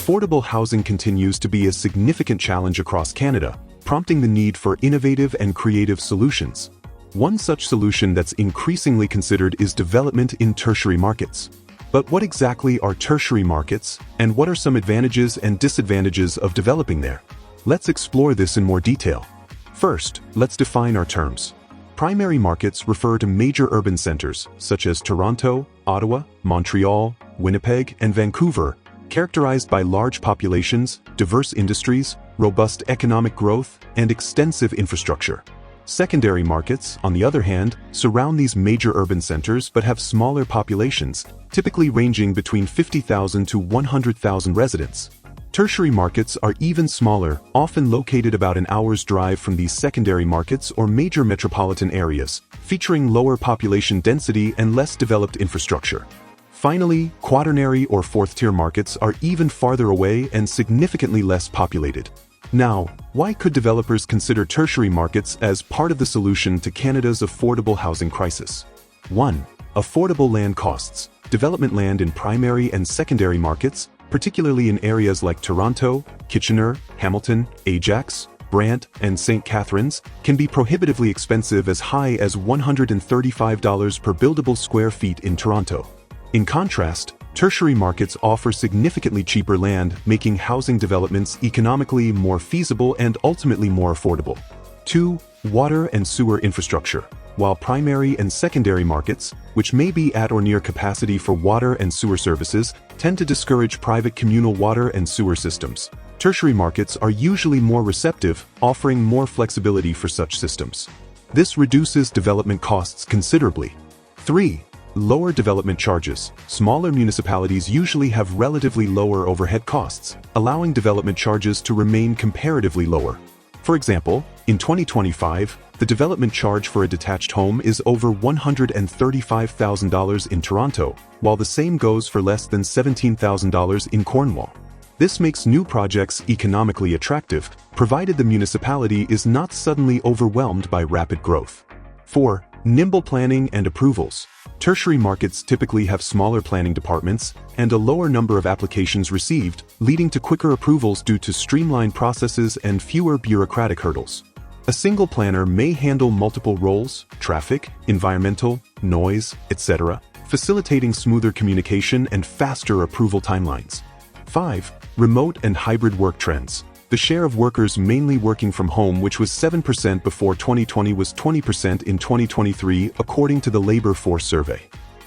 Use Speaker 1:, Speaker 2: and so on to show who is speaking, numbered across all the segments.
Speaker 1: Affordable housing continues to be a significant challenge across Canada, prompting the need for innovative and creative solutions. One such solution that's increasingly considered is development in tertiary markets. But what exactly are tertiary markets, and what are some advantages and disadvantages of developing there? Let's explore this in more detail. First, let's define our terms. Primary markets refer to major urban centers, such as Toronto, Ottawa, Montreal, Winnipeg, and Vancouver, characterized by large populations, diverse industries, robust economic growth, and extensive infrastructure. Secondary markets, on the other hand, surround these major urban centers but have smaller populations, typically ranging between 50,000 to 100,000 residents. Tertiary markets are even smaller, often located about an hour's drive from these secondary markets or major metropolitan areas, featuring lower population density and less developed infrastructure. Finally, quaternary or fourth-tier markets are even farther away and significantly less populated. Now, why could developers consider tertiary markets as part of the solution to Canada's affordable housing crisis? 1. Affordable land costs. Development land in primary and secondary markets, particularly in areas like Toronto, Kitchener, Hamilton, Ajax, Brant, and St. Catharines, can be prohibitively expensive as high as $135 per buildable square feet in Toronto. In contrast, tertiary markets offer significantly cheaper land, making housing developments economically more feasible and ultimately more affordable. 2. Water and sewer infrastructure. While primary and secondary markets, which may be at or near capacity for water and sewer services, tend to discourage private communal water and sewer systems, tertiary markets are usually more receptive, offering more flexibility for such systems. This reduces development costs considerably. 3. Lower development charges. Smaller municipalities usually have relatively lower overhead costs, allowing development charges to remain comparatively lower. For example, in 2025, the development charge for a detached home is over $135,000 in Toronto, while the same goes for less than $17,000 in Cornwall. This makes new projects economically attractive, provided the municipality is not suddenly overwhelmed by rapid growth. 4. Nimble planning and approvals. Tertiary markets typically have smaller planning departments and a lower number of applications received, leading to quicker approvals due to streamlined processes and fewer bureaucratic hurdles. A single planner may handle multiple roles, traffic, environmental, noise, etc., facilitating smoother communication and faster approval timelines. 5. Remote and hybrid work trends. The share of workers mainly working from home, which was 7% before 2020, was 20% in 2023, according to the Labor Force Survey.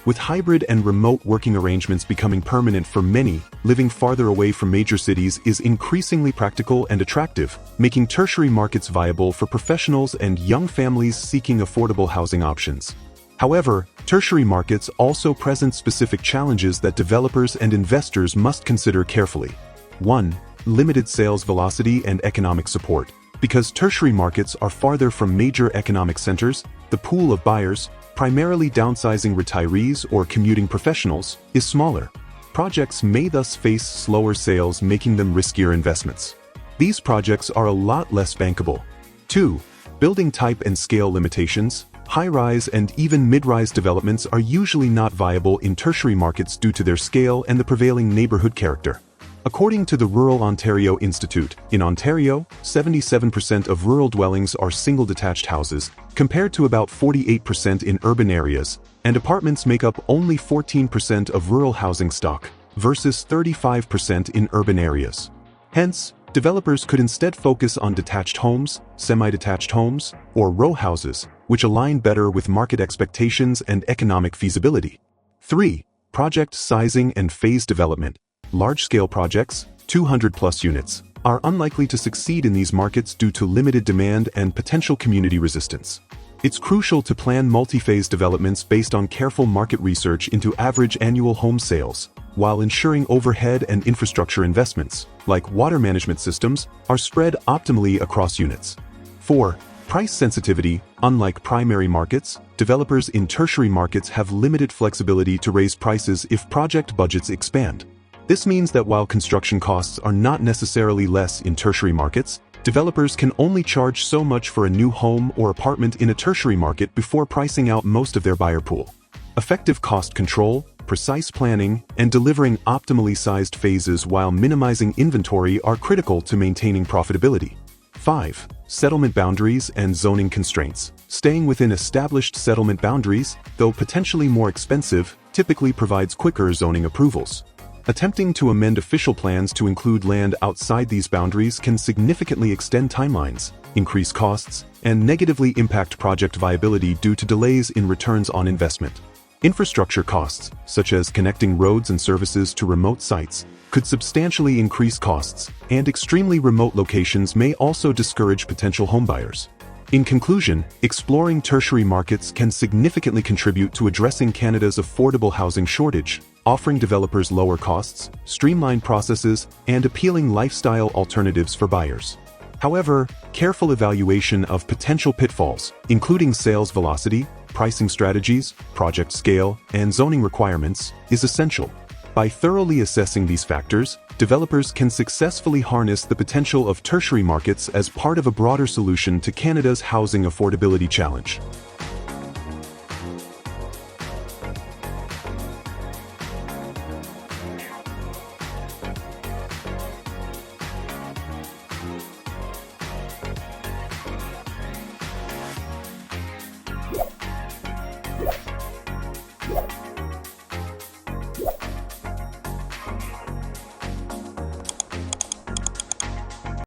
Speaker 1: With hybrid and remote working arrangements becoming permanent for many, living farther away from major cities is increasingly practical and attractive, making tertiary markets viable for professionals and young families seeking affordable housing options. However, tertiary markets also present specific challenges that developers and investors must consider carefully. 1. Limited sales velocity and economic support. Because tertiary markets are farther from major economic centers, the pool of buyers, primarily downsizing retirees or commuting professionals, is smaller. Projects may thus face slower sales, making them riskier investments. These projects are a lot less bankable. 2. Building type and scale limitations. High-rise and even mid-rise developments are usually not viable in tertiary markets due to their scale and the prevailing neighborhood character. According to the Rural Ontario Institute, in Ontario, 77% of rural dwellings are single-detached houses, compared to about 48% in urban areas, and apartments make up only 14% of rural housing stock, versus 35% in urban areas. Hence, developers could instead focus on detached homes, semi-detached homes, or row houses, which align better with market expectations and economic feasibility. 3. Project sizing and phase development. Large-scale projects, 200-plus units, are unlikely to succeed in these markets due to limited demand and potential community resistance. It's crucial to plan multi-phase developments based on careful market research into average annual home sales, while ensuring overhead and infrastructure investments, like water management systems, are spread optimally across units. 4. Price sensitivity. Unlike primary markets, developers in tertiary markets have limited flexibility to raise prices if project budgets expand. This means that while construction costs are not necessarily less in tertiary markets, developers can only charge so much for a new home or apartment in a tertiary market before pricing out most of their buyer pool. Effective cost control. precise planning and delivering optimally sized phases while minimizing inventory are critical to maintaining profitability. 5. Settlement boundaries and zoning constraints. Staying within established settlement boundaries, though potentially more expensive, typically provides quicker zoning approvals. Attempting to amend official plans to include land outside these boundaries can significantly extend timelines, increase costs, and negatively impact project viability due to delays in returns on investment. Infrastructure costs, such as connecting roads and services to remote sites, could substantially increase costs, and extremely remote locations may also discourage potential homebuyers. In conclusion, exploring tertiary markets can significantly contribute to addressing Canada's affordable housing shortage, offering developers lower costs, streamlined processes, and appealing lifestyle alternatives for buyers. However, careful evaluation of potential pitfalls, including sales velocity, pricing strategies, project scale, and zoning requirements, is essential. By thoroughly assessing these factors, developers can successfully harness the potential of tertiary markets as part of a broader solution to Canada's housing affordability challenge.